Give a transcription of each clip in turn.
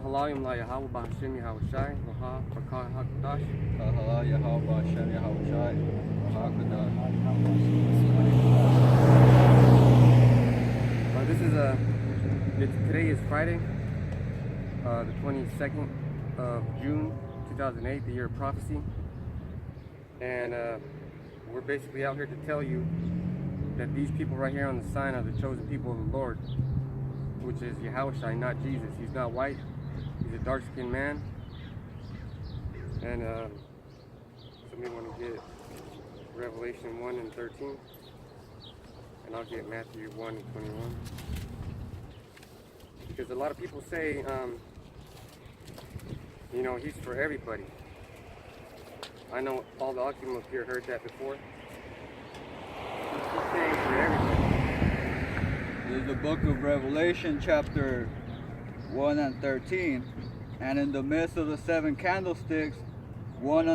Halayim la Yahweh Bahashim Yahushai, Laha Bakar Hakdash. Kahala Yahweh Hashem Yahushai, Hakadash. This is today is Friday, the 22nd of June, 2008, the year of prophecy. And we're basically out here to tell you that these people right here on the sign are the chosen people of the Lord, which is Yahushai, not Jesus. He's not white. He's a dark-skinned man. And somebody want to get Revelation 1 and 13. And I'll get Matthew 1 and 21. Because a lot of people say, you know, he's for everybody. I know all the Akim up here heard that before. He's saying for everybody. This is the book of Revelation, chapter 1 and 13. And in the midst of the 7 candlesticks, one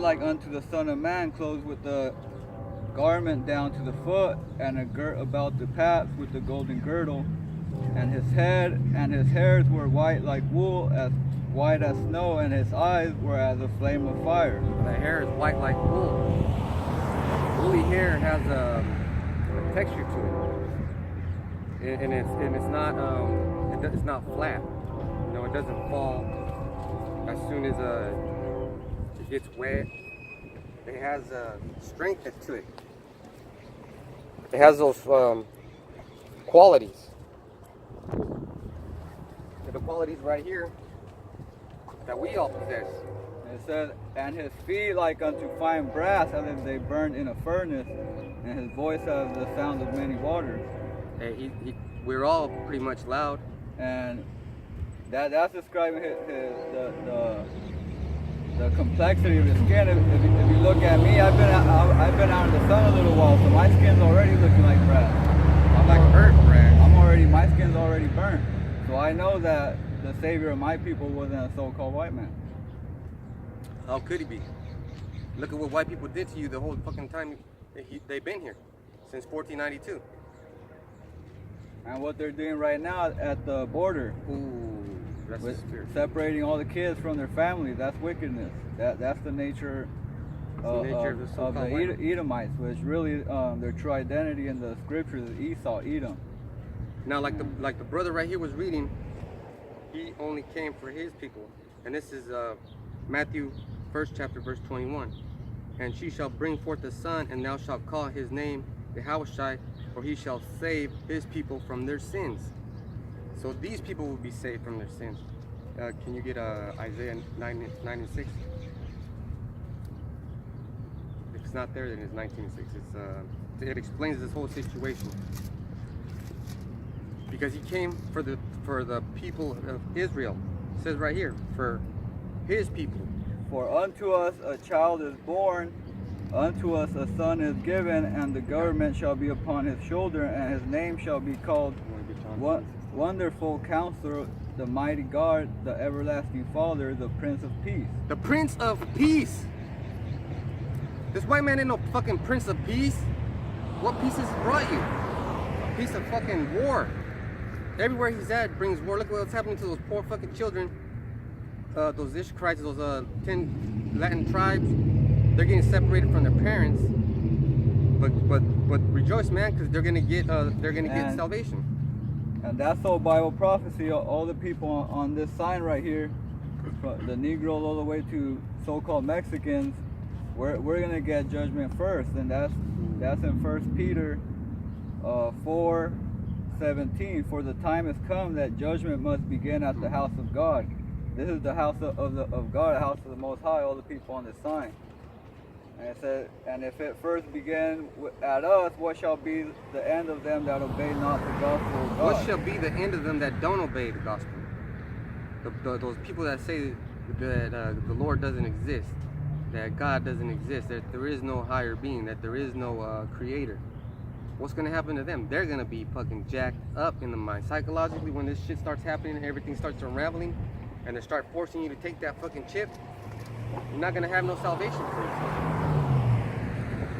like unto the Son of Man, clothed with the garment down to the foot, and a girt about the paps with the golden girdle. And his head and his hairs were white like wool, as white as snow, and his eyes were as a flame of fire. The hair is white like wool. Woolly hair has a texture to it, and it's not flat. You know, it doesn't fall as soon as it gets wet. It has strength to it. It has those qualities. The qualities right here that we all possess. It says, and his feet like unto fine brass, as if they burned in a furnace, and his voice as the sound of many waters. Hey, we're all pretty much loud. And that's describing the complexity of his skin. If you look at me, I've been out in the sun a little while, so my skin's already looking like brass. I'm like burnt brass. My skin's already burnt. So I know that the savior of my people wasn't a so-called white man. How could he be? Look at what white people did to you the whole fucking time they've been here, since 1492. And what they're doing right now at the border. Ooh, that's the spirit. Separating all the kids from their family. That's wickedness. That's the nature of the Edomites, which really their true identity in the scriptures is Esau, Edom. Now, like the brother right here was reading, he only came for his people, and this is Matthew 1st chapter verse 21. And she shall bring forth a son, and thou shalt call his name Yahushai, for he shall save his people from their sins. So these people will be saved from their sins. Can you get Isaiah 9 and 6? If it's not there, then it's 19 and 6. It explains this whole situation. Because he came for the people of Israel. It says right here, for his people. For unto us a child is born, unto us a son is given, and the government shall be upon his shoulder, and his name shall be called Wonderful Counselor, the Mighty God, the Everlasting Father, the Prince of Peace. The Prince of Peace. This white man ain't no fucking Prince of Peace. What peace has he brought you? A piece of fucking war. Everywhere he's at brings war. Look what's happening to those poor fucking children. Those Ishkarites, those 10 Latin tribes. They're getting separated from their parents. But rejoice, man, because they're gonna get salvation. And that's all Bible prophecy. All the people on this sign right here, the Negroes all the way to so-called Mexicans, we're gonna get judgment first, and that's in 1 Peter 4:17. For the time has come that judgment must begin at the house of God. This is the house of God, the house of the Most High. All the people on this sign. And it said, and if it first began at us, what shall be the end of them that obey not the gospel of God? What shall be the end of them that don't obey the gospel? Those people that say that the Lord doesn't exist, that God doesn't exist, that there is no higher being, that there is no creator. What's going to happen to them? They're going to be fucking jacked up in the mind. Psychologically, when this shit starts happening and everything starts unraveling, and they start forcing you to take that fucking chip, you're not going to have no salvation for yourself.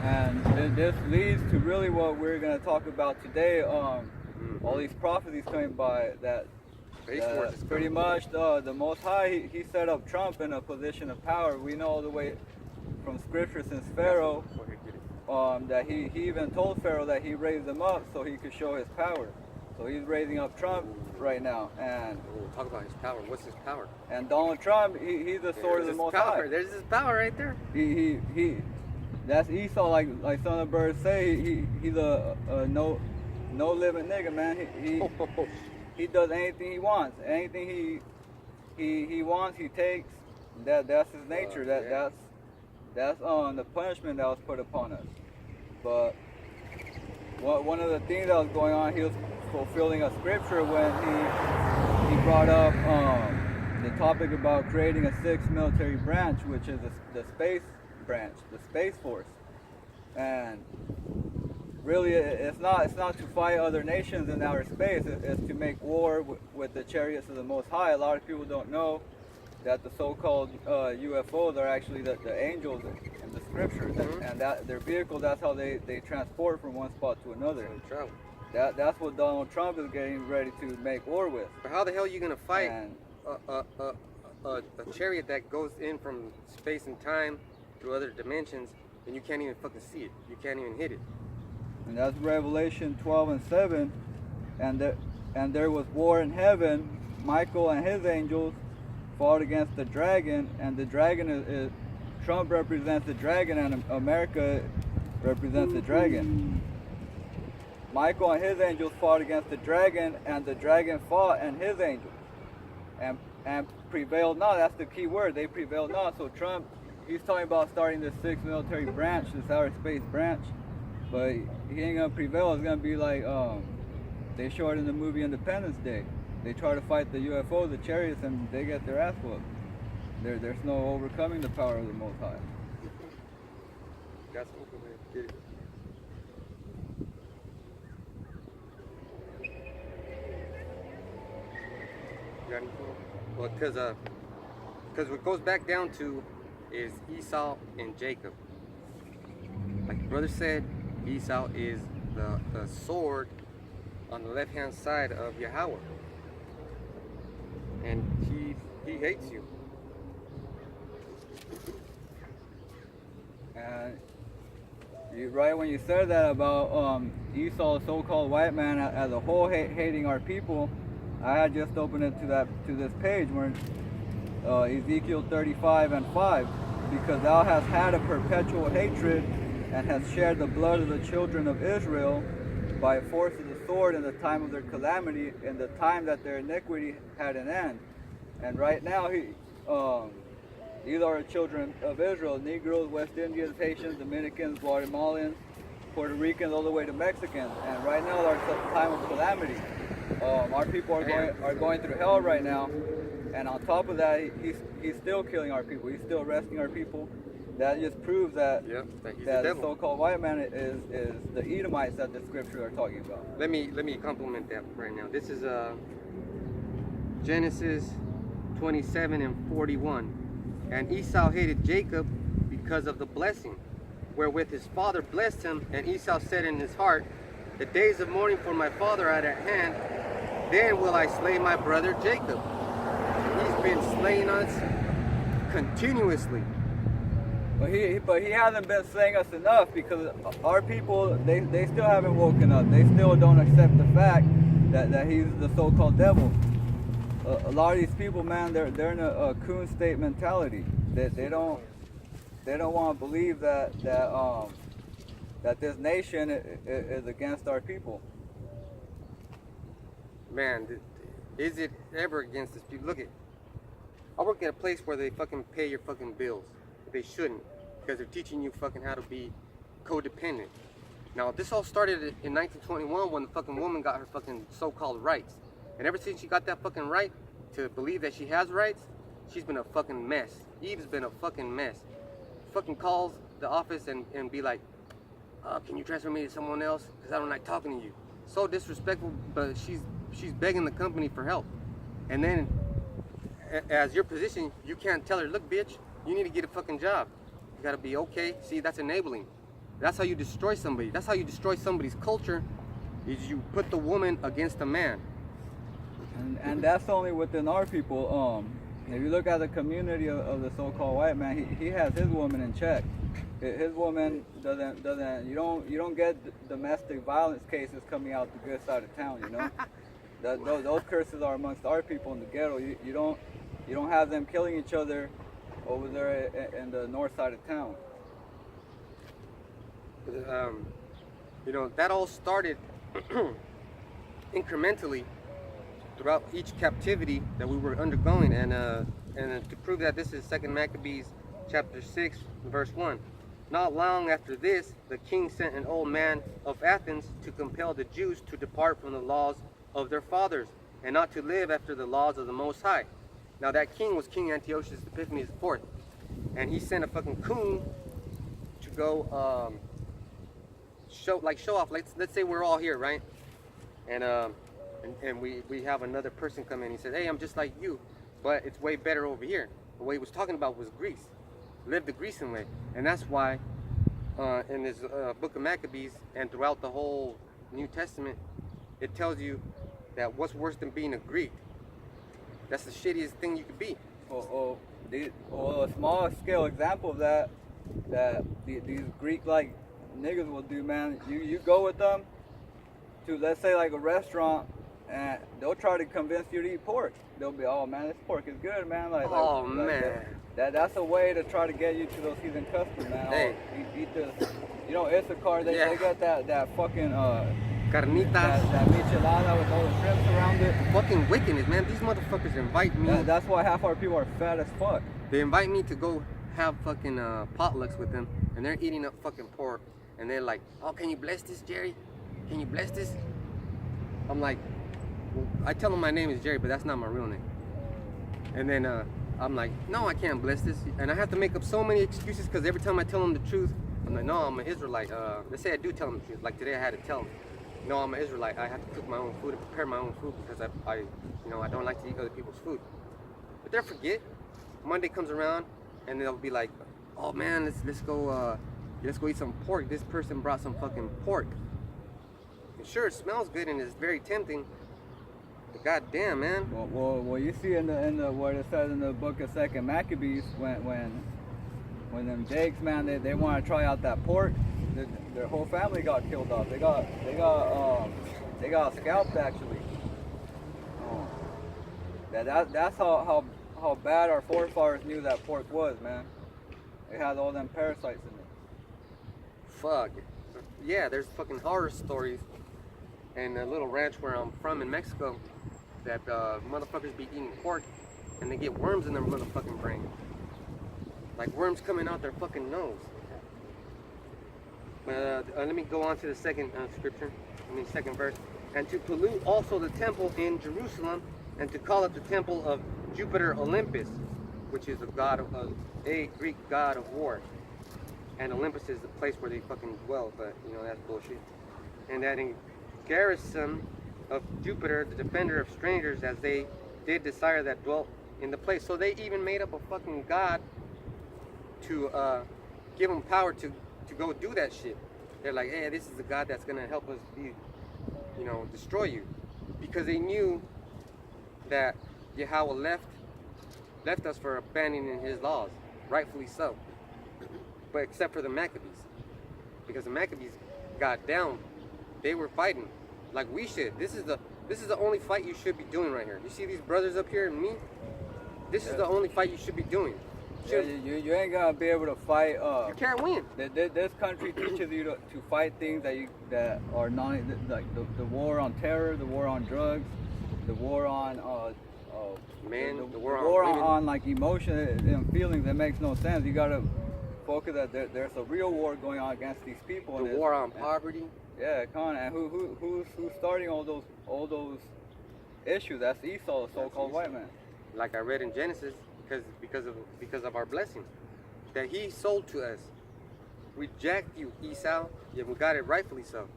And this leads to really what we're going to talk about today. All these prophecies coming by, that Space Force is Pretty coming. much the Most High, he set up Trump in a position of power. We know the way from scripture since Pharaoh Go ahead, get it. that he even told Pharaoh that he raised him up so he could show his power. So he's raising up Trump right now, and We'll talk about his power. What's his power? Donald Trump, he's the sword of the his Most power. High. There's his power right there. He that's Esau, like Son of Bird say. He's a no limit nigga, man. He does anything he wants. Anything he wants, he takes. That's his nature. Yeah. That's the punishment that was put upon us. But one of the things that was going on, he was fulfilling a scripture when he brought up the topic about creating a sixth military branch, which is the space branch, the Space Force. And really, it's not to fight other nations in outer space. It's to make war with the chariots of the Most High. A lot of people don't know that the so-called UFOs are actually the angels in the scriptures, and that their vehicle. That's how they transport from one spot to another. Travel. That's what Donald Trump is getting ready to make war with. But how the hell are you gonna fight And a chariot that goes in from space and time through other dimensions, and you can't even fucking see it? You can't even hit it. And that's Revelation 12:7, and there was war in heaven. Michael and his angels fought against the dragon, and the dragon is Trump represents the dragon, and America represents the dragon. Michael and his angels fought against the dragon, and the dragon fought and his angels, and prevailed not. That's the key word. They prevailed not. So Trump, he's talking about starting this sixth military branch, this outer space branch, but he ain't gonna prevail. It's gonna be like they show it in the movie Independence Day. They try to fight the UFOs, the chariots, and they get their ass whooped. There's no overcoming the power of the Most High. Got something? Get it. You got anything? Well, because what goes back down to is Esau and Jacob. Like the brother said, Esau is the sword on the left hand side of Yahweh, and he hates you. And you right when you said that about Esau, the so-called white man as a whole, hating our people, I had just opened it to this page where Ezekiel 35:5, because thou hast had a perpetual hatred and hast shed the blood of the children of Israel by force of the sword in the time of their calamity, in the time that their iniquity had an end. And right now these are the children of Israel: Negroes, West Indians, Haitians, Dominicans, Guatemalans, Puerto Ricans, all the way to Mexicans. And right now they're at a time of calamity. Our people are going through hell right now. And on top of that, he's still killing our people. He's still arresting our people. That just proves that Yep, that he's that the the devil. so-called white man is the Edomites that the scriptures are talking about. Let me compliment that right now. This is Genesis 27:41. And Esau hated Jacob because of the blessing, wherewith his father blessed him. And Esau said in his heart, the days of mourning for my father are at hand. Then will I slay my brother Jacob. He's been slaying us continuously. But he hasn't been slaying us enough, because our people, they still haven't woken up. They still don't accept the fact that he's the so-called devil. A lot of these people, man, they're in a coon state mentality. They don't want to believe that this nation is against our people. Man, is it ever against this people? Look at, I work at a place where they fucking pay your fucking bills. They shouldn't, because they're teaching you fucking how to be codependent. Now, this all started in 1921 when the fucking woman got her fucking so-called rights. And ever since she got that fucking right to believe that she has rights, she's been a fucking mess. Eve's been a fucking mess. Fucking calls the office and be like, can you transfer me to someone else? Because I don't like talking to you. So disrespectful, but she's begging the company for help. And then, as your position, you can't tell her, look, bitch, you need to get a fucking job. You gotta be okay. See, that's enabling. That's how you destroy somebody. That's how you destroy somebody's culture, is you put the woman against the man. And that's only within our people. If you look at the community of the so-called white man, he has his woman in check. His woman doesn't. You don't get domestic violence cases coming out the good side of town. You know, those curses are amongst our people in the ghetto. You don't have them killing each other over there in the north side of town. You know, that all started incrementally throughout each captivity that we were undergoing, and to prove that, this is 2 Maccabees chapter 6 verse 1. Not long after this, the king sent an old man of Athens to compel the Jews to depart from the laws of their fathers and not to live after the laws of the Most High. Now that king was King Antiochus Epiphanes IV, and he sent a fucking coon to go show off. Let's say we're all here, right? And we have another person come in. He said, hey, I'm just like you, but it's way better over here. And what he was talking about was Greece. Live the Grecian way. And that's why in this book of Maccabees and throughout the whole New Testament, it tells you that what's worse than being a Greek? That's the shittiest thing you could be. A small scale example of that these Greek-like niggas will do, man. You go with them to, let's say, like a restaurant, and they'll try to convince you to eat pork. They'll be, oh man, this pork is good, man. That's a way to try to get you to those heathen customers, man. Hey. Oh, eat this. You know, Issachar, they got that fucking Carnitas. That michelada with all the shrimps around it. Fucking wickedness, man. These motherfuckers invite me. That's why half our people are fat as fuck. They invite me to go have fucking potlucks with them, and they're eating up fucking pork, and they're like, oh, can you bless this, Jerry? Can you bless this? I'm like, well, I tell them my name is Jerry, but that's not my real name. And then I'm like, no, I can't bless this. And I have to make up so many excuses, because every time I tell them the truth, I'm like, no, I'm an Israelite. Let's say I do tell them the truth. Like today I had to tell them, no, I'm an Israelite. I have to cook my own food and prepare my own food, because I don't like to eat other people's food. But they'll forget. Monday comes around, and they'll be like, oh man, let's go eat some pork. This person brought some fucking pork. And sure, it smells good and it's very tempting. But goddamn, man. Well, you see in the what it says in the book of 2 Maccabees, when them Jakes, man, they want to try out that pork, their whole family got killed off. They got scalped actually. That's how bad our forefathers knew that pork was, man. It had all them parasites in it. Fuck. Yeah, there's fucking horror stories in a little ranch where I'm from in Mexico that motherfuckers be eating pork and they get worms in their motherfucking brain. Like worms coming out their fucking nose. Let me go on to the second second verse. And to pollute also the temple in Jerusalem, and to call it the temple of Jupiter Olympus, which is a Greek god of war. And Olympus is the place where they fucking dwell, but that's bullshit. And that in garrison of Jupiter, the defender of strangers, as they did desire that dwelt in the place. So they even made up a fucking god to give them power to go do that shit. They're like, hey, this is the god that's gonna help us destroy you. Because they knew that Yahweh left us for abandoning his laws, rightfully so. But except for the Maccabees, because the Maccabees got down, they were fighting like we should. This is the only fight you should be doing right here. You see these brothers up here and me? This is the only fight you should be doing. Yeah, you ain't gonna be able to fight. You can't win. This country teaches you to fight things that are not like the war on terror, the war on drugs, the war on the war on like emotion and feelings that makes no sense. You gotta focus that there's a real war going on against these people. The war on poverty. Yeah, come on. And who's starting all those issues? That's Esau, the so-called white man. Like I read in Genesis, because of our blessing that he sold to us. We jacked you, Esau, yet we got it rightfully so.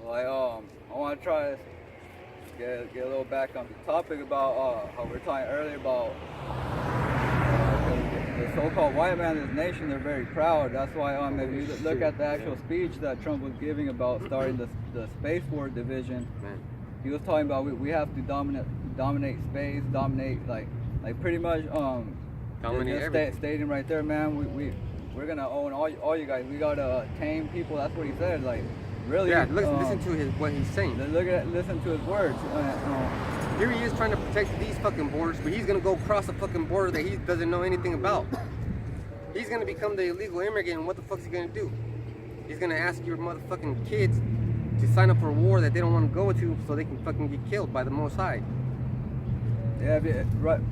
I want to try to get a little back on the topic about how we were talking earlier about the so-called white man in this nation. They're very proud. That's why if you look at the actual speech that Trump was giving about starting the Space War division, he was talking about we have to dominate space, dominate like pretty much Dominate just everything. stating right there, man. We're gonna own all you guys. We gotta tame people. That's what he said. Like really. Yeah, listen to what he's saying. Listen to his words. Here he is trying to protect these fucking borders, but he's gonna go across a fucking border that he doesn't know anything about. He's gonna become the illegal immigrant, and what the fuck's he gonna do? He's gonna ask your motherfucking kids to sign up for a war that they don't want to go to, so they can fucking get killed by the Most High. Yeah,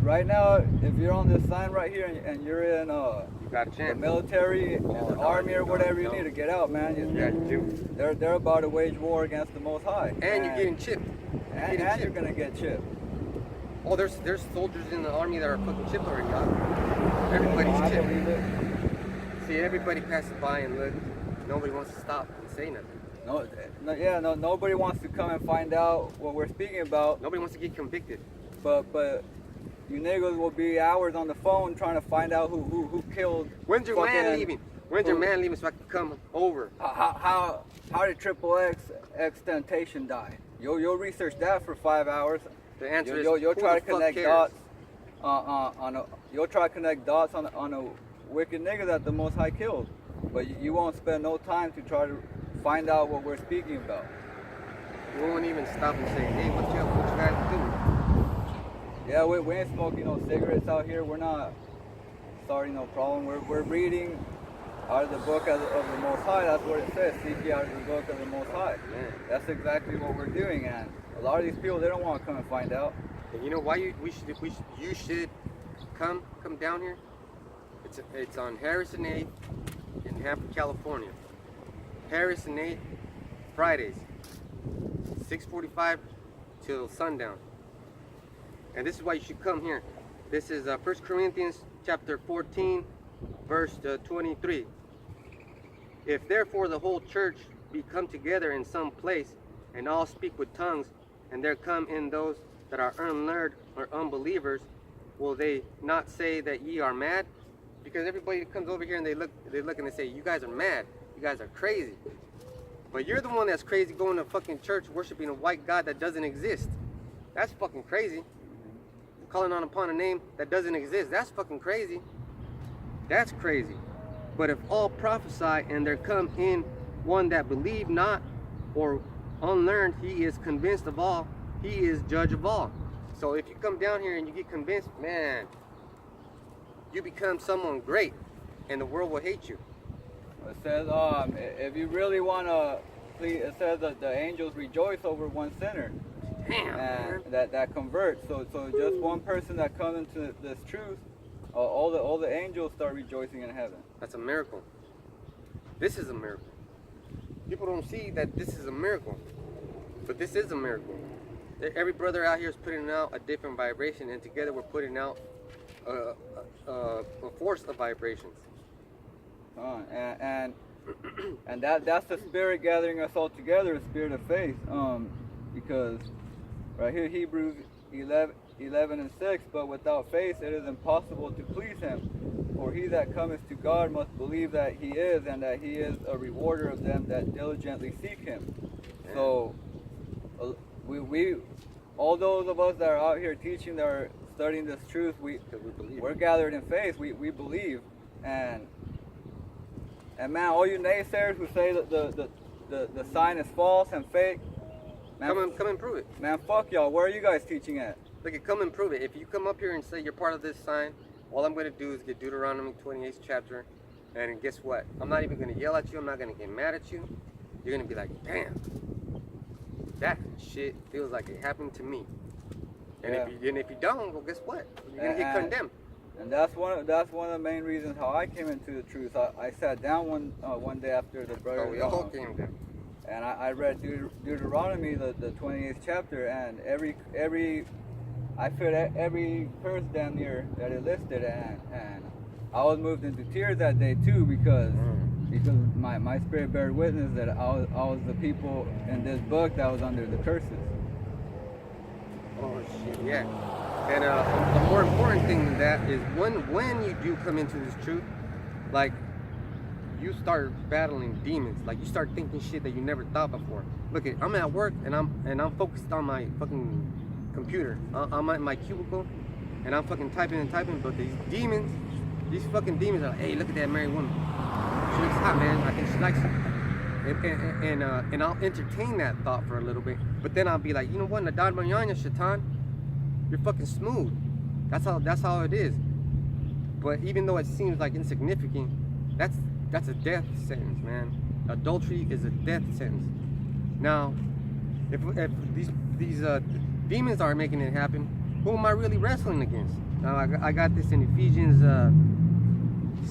right now, if you're on this sign right here and you're in You got a the chance. military, Oh, no, army, or no, whatever, you no. need to get out, man. Yeah, you do. They're about to wage war against the Most High. And you're getting chipped. and you're gonna get chipped. Oh, there's soldiers in the army that are fucking chipped already, dog. Everybody's I chipped. believe it. See, everybody passes by and look. Nobody wants to stop and say nothing. Nobody wants to come and find out what we're speaking about. Nobody wants to get convicted. But you niggas will be hours on the phone trying to find out who killed. When's your man fucking- leaving? When's your who- man leaving so I can come over? How did Triple X Temptation die? You'll research that for 5 hours. The answer is, You'll who try the to fuck connect cares? dots you'll try to connect dots on a wicked nigga that the Most High killed. But you won't spend no time to try to find out what we're speaking about. We won't even stop and say, hey, what you guys doing? Yeah, we ain't smoking no cigarettes out here. We're not starting no problem. We're reading out of the book of the Most High. That's what it says. Seek ye out of the book of the Most High. Man. That's exactly what we're doing. And a lot of these people, they don't want to come and find out. And you know why you should come down here? It's on Harrison 8th in Hanford, California. Harrison 8th, Fridays, 6:45 till sundown. And this is why you should come here. This is 1 Corinthians chapter 14, verse 23. If therefore the whole church be come together in some place, and all speak with tongues, and there come in those that are unlearned or unbelievers, will they not say that ye are mad? Because everybody comes over here and they look and they say, you guys are mad, you guys are crazy. But you're the one that's crazy going to fucking church worshiping a white God that doesn't exist. That's fucking crazy. Calling on upon a name that doesn't exist. That's fucking crazy. That's crazy. But if all prophesy and there come in one that believe not or unlearned, he is convinced of all, he is judge of all. So if you come down here and you get convinced, man, you become someone great and the world will hate you. It says, if you really want to, it says that the angels rejoice over one sinner. Damn, man. And that converts. So just one person that comes into this truth, all the angels start rejoicing in heaven. That's a miracle. This is a miracle. People don't see that this is a miracle, but this is a miracle. Every brother out here is putting out a different vibration, and together we're putting out a force of vibrations. And that's the spirit gathering us all together, the spirit of faith. Because right here, Hebrews 11:6, but without faith it is impossible to please him. For he that cometh to God must believe that he is, and that he is a rewarder of them that diligently seek him. Yeah. So we all those of us that are out here teaching, that are studying this truth, we're gathered in faith. We believe, and man, all you naysayers who say that the sign is false and fake, man, Come and prove it. man, fuck y'all. Where are you guys teaching at? Look, come and prove it. If you come up here and say you're part of this sign, all I'm going to do is get Deuteronomy 28th chapter, and guess what? I'm not even going to yell at you. I'm not going to get mad at you. You're going to be like, damn, that shit feels like it happened to me. And Yeah. if you don't, well, guess what? You're going to get condemned. And that's one of the main reasons how I came into the truth. I sat down one day after the brother. So we all came down. And I read Deuteronomy, the 28th chapter, and every I fit every curse damn near that it listed, and I was moved into tears that day too, because my spirit bear witness that I was the people in this book that was under the curses. Oh shit, yeah. And the more important thing than that is when you do come into this truth, like, you start battling demons. Like, you start thinking shit that you never thought before. Look it, I'm at work and I'm focused on my fucking computer. I'm at my cubicle and I'm fucking typing and typing, but these demons, these fucking demons are like, hey, look at that married woman. She looks hot, man. I think she likes it. And I'll entertain that thought for a little bit, but then I'll be like, you know what, Nadad Mayanya, Shaitan, you're fucking smooth. That's how it is. But even though it seems like insignificant, that's a death sentence, man. Adultery is a death sentence. Now, if these demons are making it happen, who am I really wrestling against? Now I got this in Ephesians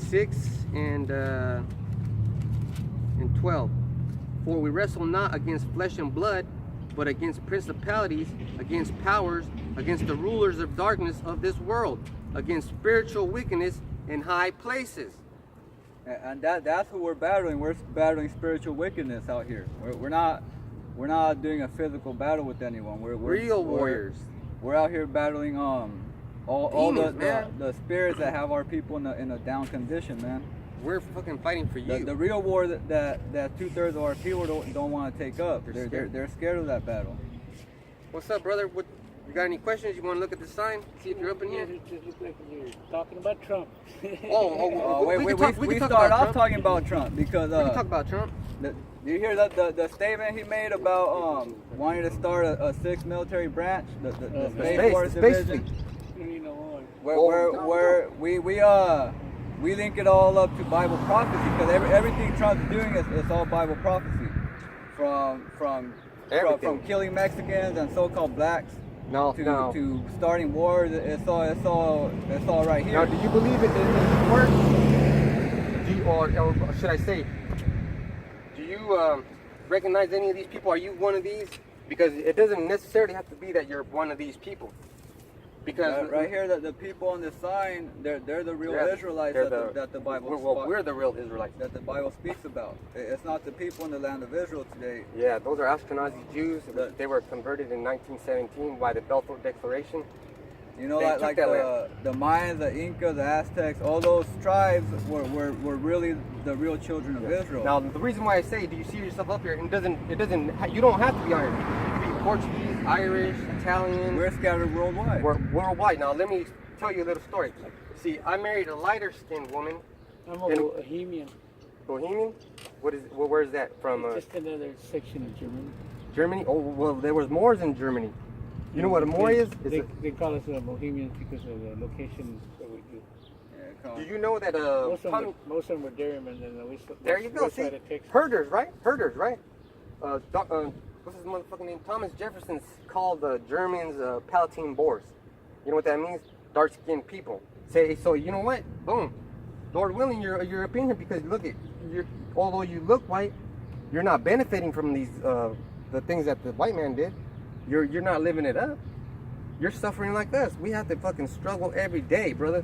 6 and 12. For we wrestle not against flesh and blood, but against principalities, against powers, against the rulers of darkness of this world, against spiritual wickedness in high places. And that's who we're battling. We're battling spiritual wickedness out here. We're not doing a physical battle with anyone. We're real warriors. We're out here battling all Demons, the spirits that have our people in a down condition, man. We're fucking fighting for you. The real war that 2/3 of our people don't want to take up. They're scared of that battle. What's up, brother? You got any questions? You want to look at the sign? See if you're up in here? It just looked like you're talking about Trump. We start off talking about Trump because we can talk about Trump. Do you hear the statement he made about wanting to start a sixth military branch, the Space Force Division? Where we link it all up to Bible prophecy, because everything Trump's doing is all Bible prophecy, from killing Mexicans and so-called blacks to starting wars. It's all right here. Now, do you believe it works? Or should I say, do you recognize any of these people? Are you one of these? Because it doesn't necessarily have to be that you're one of these people. Because right here, the people on the sign, they're the real Israelites that the Bible we're the real Israelites that the Bible speaks about. It's not the people in the land of Israel today. Yeah, those are Ashkenazi Jews. They were converted in 1917 by the Balfour Declaration. You know, like the Mayans, the Incas, the Aztecs, all those tribes were really the real children of Israel. Now, the reason why I say, do you see yourself up here? You don't have to be Irish. You can be Portuguese, Irish, Italian. We're scattered worldwide. We're worldwide. Now, let me tell you a little story. See, I married a lighter-skinned woman. I'm a Bohemian. Bohemian? Where is that from? Just another section of Germany. Germany? Oh, well, there was Moors in Germany. You know what a Moor is? They call us Bohemians because of the location that we do. Do you know that most of them were dairymen, and there you go. See, herders, right? Herders, right? What's his motherfucking name? Thomas Jefferson called the Germans Palatine Boers. You know what that means? Dark-skinned people. So you know what? Boom. Lord willing, you're up in here because look at although you look white, you're not benefiting from these the things that the white man did. You're not living it up. You're suffering like us. We have to fucking struggle every day, brother.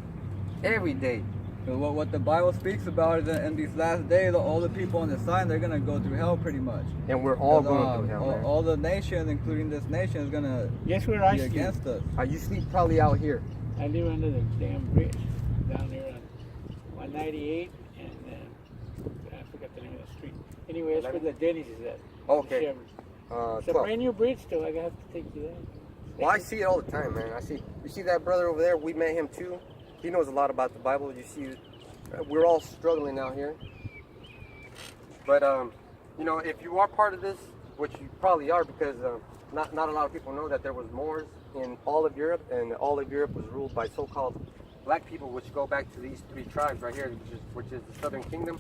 Every day. So what the Bible speaks about is that in these last days, all the people on the sign, they're gonna go through hell pretty much. And we're all going through hell. All the nations, including this nation, is gonna be against us. You sleep probably out here. I live under the damn bridge down there on 198, and I forgot the name of the street. Anyway, that's where the Denny's is at. Okay. It's a brand new bridge, though. I have to take you there. Well, I see it all the time, man. You see that brother over there? We met him too. He knows a lot about the Bible. You see, we're all struggling out here. But you know, if you are part of this, which you probably are, because not a lot of people know that there was Moors in all of Europe, and all of Europe was ruled by so-called black people, which go back to these three tribes right here, which is the Southern Kingdom,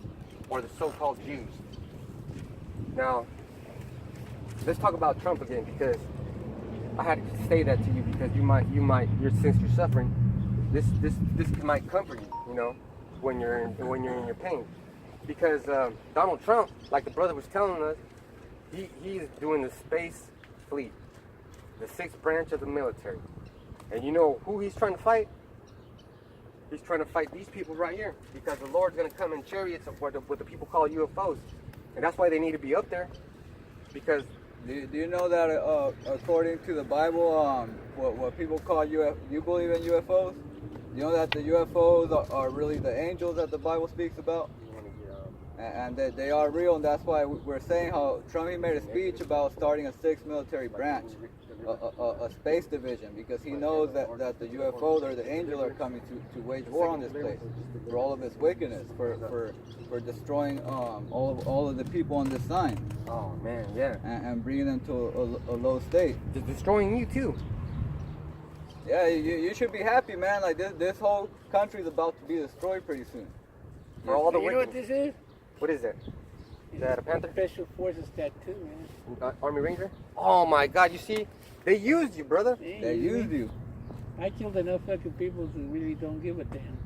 or the so-called Jews. Now, let's talk about Trump again, because I had to say that to you because since you're suffering, this might comfort you, you know, when you're in your pain. Because Donald Trump, like the brother was telling us, he's doing the space fleet, the sixth branch of the military. And you know who he's trying to fight? He's trying to fight these people right here, because the Lord's going to come in chariots of what the people call UFOs. And that's why they need to be up there, because do you know that according to the Bible, what people call you believe in UFOs? You know that the UFOs are really the angels that the Bible speaks about? and they are real, and that's why we're saying how Trump, he made a speech about starting a sixth military branch, a space division, because he knows that the UFOs or the angel are coming to wage war on this place for all of its wickedness, for destroying all of the people on this sign. Oh man, yeah. And bringing them to a low state. Just destroying you too. Yeah, you should be happy, man. Like this whole country is about to be destroyed pretty soon. For all the You know what wicked. this is? What is that? Is that a Panther? Special Forces tattoo, man. Army Ranger? Oh my God! You see, they used you, brother. They used you. I killed enough fucking people who really don't give a damn.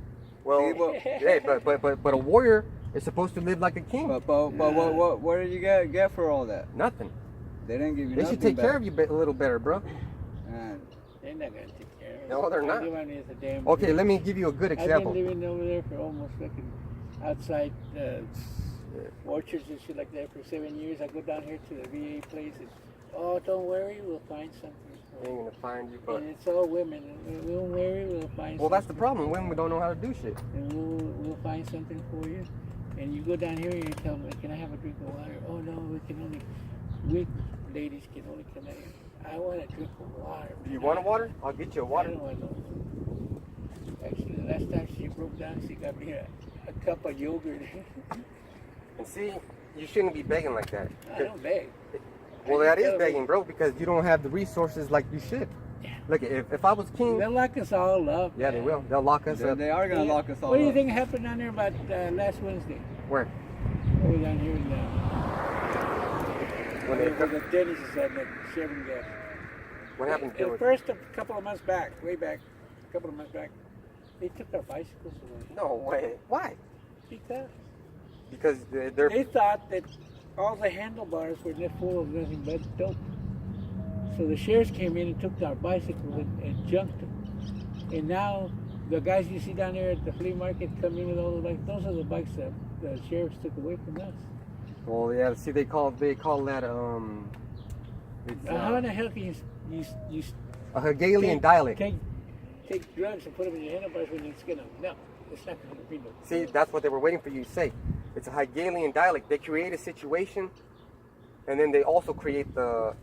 Well, See, well- hey, but a warrior is supposed to live like a king. But what did you get for all that? Nothing. They didn't give you They nothing should take back. care of you a little better, bro. Man, They're not gonna take care of it. No, they're not. Everyone is a damn Okay, bitch. let me give you a good I've example. been living over there for almost fucking outside orchards and shit like that for 7 years. I go down here to the VA place and, oh, don't worry, we'll find something. They ain't gonna find you, but And it's all women. And don't worry, we'll find well, that's the something. problem. Women don't know how to do shit. And we'll find something for you. And you go down here and you tell me, can I have a drink of water? Oh no, we ladies can only come in. I want a drink of water. Do you want a water? I'll get you a I water. don't want no. Actually, the last time she broke down, she got me a cup of yogurt. And see, you shouldn't be begging like that. I don't beg. Well, I that just is tell begging, bro, because you don't have the resources like you should. Yeah. Look, if I was king, They'll lock us all up. yeah, they will. They'll lock us up. they are gonna lock us all What do you up. think happened down there about last Wednesday? Where? Over down here in When where they, the Denny's is at, that Chevron gas. what happened to it? First, a couple of months back, way back, a couple of months back, they took our bicycles away. No way. Why? Because Because they they're thought that all the handlebars were net full of nothing but dope. So the sheriffs came in and took our bicycles and junked them. And now the guys you see down there at the flea market come in with all the bikes. Those are the bikes that the sheriffs took away from us. well, yeah. See, they call that it's Now, how in the hell can you a Hegelian take- dialect. take drugs and put them in your handlebars when it's gonna? No, it's not gonna be no. See, that's what they were waiting for you to say. It's a Hegelian dialect. They create a situation, and then they also create the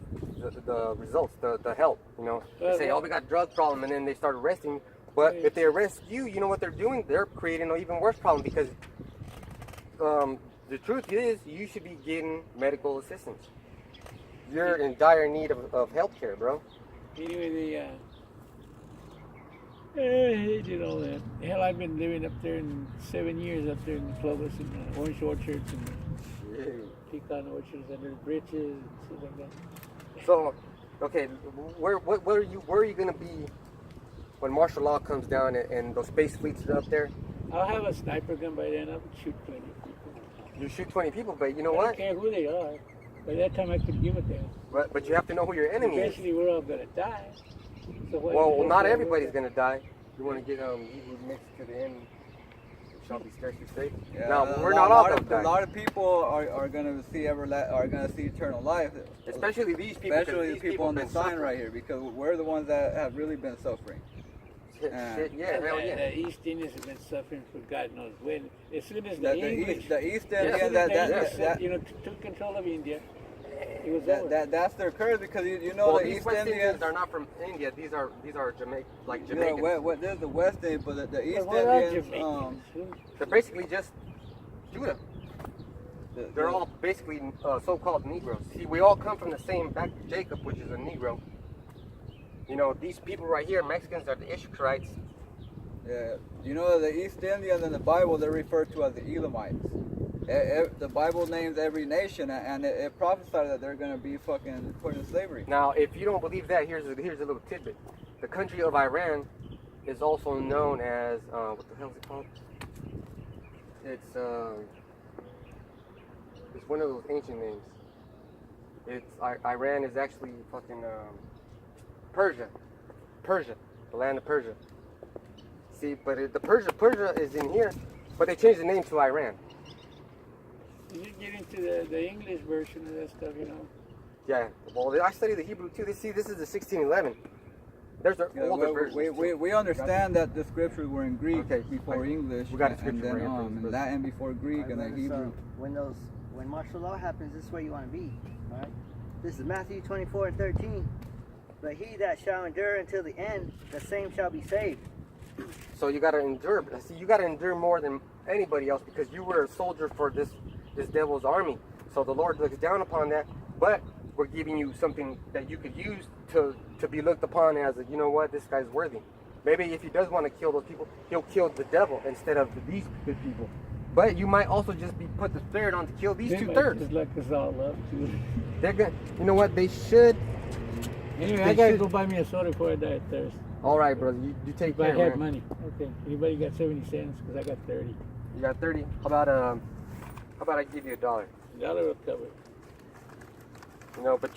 results, the help. You know, they say, "Oh, we got drug problem," and then they start arresting. But if they arrest you, you know what they're doing? They're creating an even worse problem because the truth is, you should be getting medical assistance. You're in dire need of health care, bro. Anyway, they did all that. Hell, I've been living up there in 7 years up there in Clovis and orange orchards and pecan orchards under the bridges and stuff like that. So, okay, where are you gonna be when martial law comes down and those space fleets are up there? I'll have a sniper gun by then. I'll shoot 20 people. You shoot 20 people, but you know I what? don't care who they are. By that time, I could give a damn. But you have to know who your enemy is. Eventually, we're all gonna die. So what Well, not what- everybody's gonna die. You want to get Hebrew mixed to the end? It shall be scarcely safe. Yeah, No, a we're lot- not all lot gonna of- die. A lot of people are gonna see eternal life. Especially these people. 'cause Especially the these people on the been sign suffering. right here, because we're the ones that have really been suffering. Shit, yeah, hell yeah. The East Indians have been suffering for God knows when. As soon as the The English, East Indians, as soon as that, the that, English, that, you know, took control of India, it was over. that's their curse, because you know Well, the these East West Indians. Indians are not from India. These are Jamaican, like You know, Jamaicans. there's the West Indians, but the East What are Indians, Jamaicans? They're basically just Judah. the- They're all basically so-called Negroes. See, we all come from the same back to Jacob, which is a Negro. You know, these people right here, Mexicans, are the Ishmaelites. Yeah, you know the East Indians in the Bible, they're referred to as the Elamites. The Bible names every nation, and it prophesied that they're gonna be fucking put in slavery. Now, if you don't believe that, here's a little tidbit. The country of Iran is also known as what the hell is it called? It's one of those ancient names. It's Iran is actually fucking Persia, the land of Persia. See, but the Persia is in here, but they changed the name to Iran. You get into the English version of that stuff, you know. Yeah, well, I study the Hebrew too. See, this is the 1611. There's an Yeah, older version. we understand that the scriptures were in Greek Okay, before fine. English, We got a and scripture then right here for this. Latin before Greek, Alright, and then brother, Hebrew. so when martial law happens, this is where you want to be. All right. This is Matthew 24:13. But he that shall endure until the end, the same shall be saved. So you gotta endure. See, you gotta endure more than anybody else because you were a soldier for this devil's army. So the Lord looks down upon that, but we're giving you something that you could use to be looked upon as, you know what, this guy's worthy. Maybe if he does want to kill those people, he'll kill the devil instead of these good people. But you might also just be put the third on to kill these They two might thirds. just look us all up too. They're good. You know what? They should. Anyway, They I gotta should- go buy me a soda before I die of thirst. All right, brother. You take If I care, had man. money. Okay. Anybody got 70 cents? Because I got 30. You got 30. How about I give you $1? Dollar will cover it. You know, but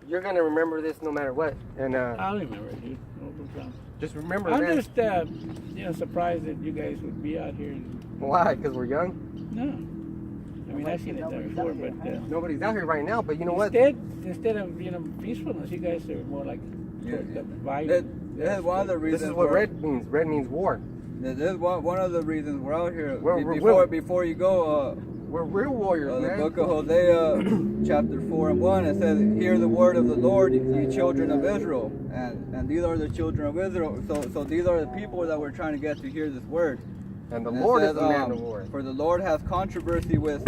you're gonna remember this no matter what. And I'll remember it, dude. No problem. just remember I'm that. just, surprised that you guys would be out here. Why? Because we're young. No. I mean, I've seen it there before, but Nobody's out here right now. But you know what? instead of peacefulness, you guys are more like towards the violence. This is one of the reasons. This is what we're- red means. Red means war. This is one of the reasons we're out here. We're- Before you go, We're real warriors, the man. book of Hosea, chapter 4:1, it says, "Hear the word of the Lord, ye children of Israel." And these are the children of Israel. So these are the people that we're trying to get to hear this word. And the And it Lord is says, the man of war. For the Lord has controversy with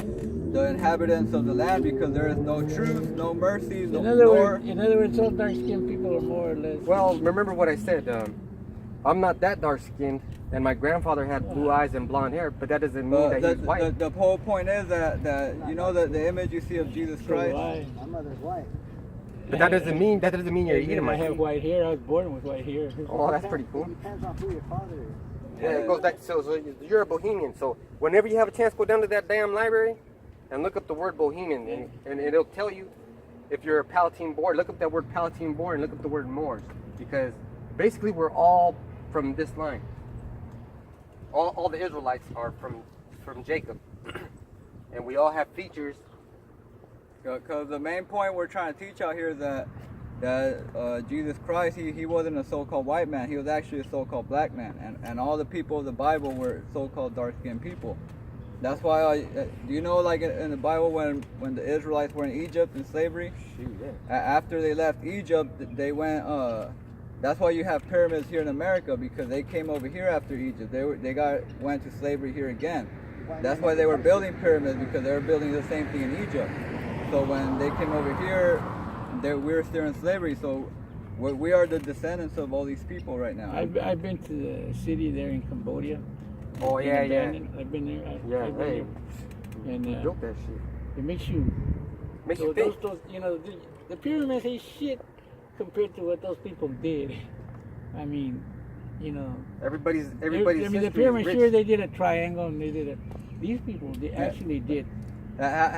the inhabitants of the land, because there is no truth, no mercy, no In other nor words, all dark-skinned people are more or less. Well, remember what I said. I'm not that dark skinned, and my grandfather had blue eyes and blonde hair, but that doesn't mean But that he's white. the whole point is that you know the image you see of Jesus so Christ. why? My mother's white. But that doesn't mean you're And eating I my have feet. white hair. I was born with white hair. Oh, that's pretty cool. It depends on who your father is. Yeah, it goes back. So you're a Bohemian. So whenever you have a chance, go down to that damn library and look up the word Bohemian, and it'll tell you if you're a Palatine born. Look up that word Palatine born and look up the word Moors, because basically we're all from this line. All the Israelites are from Jacob, and we all have features. Because the main point we're trying to teach out here is that Jesus Christ, he wasn't a so-called white man. He was actually a so-called black man. And all the people of the Bible were so-called dark-skinned people. That's why, do you know, like in the Bible, when the Israelites were in Egypt in slavery, Shoot, yeah. after they left Egypt, they went, that's why you have pyramids here in America, because they came over here after Egypt. They went to slavery here again. That's why they were building pyramids, because they were building the same thing in Egypt. So when they came over here, we were still in slavery. So we are the descendants of all these people right now. I've been to the city there in Cambodia. Oh yeah, In yeah. Abandon. I've been there. Yeah, I've been hey. there. And You built that shit. it makes you. Makes you think. Those, the pyramids ain't shit compared to what those people did. I mean, Everybody's I mean, the history is pyramids, rich. sure, they did a triangle and they did a. These people, they actually did. Have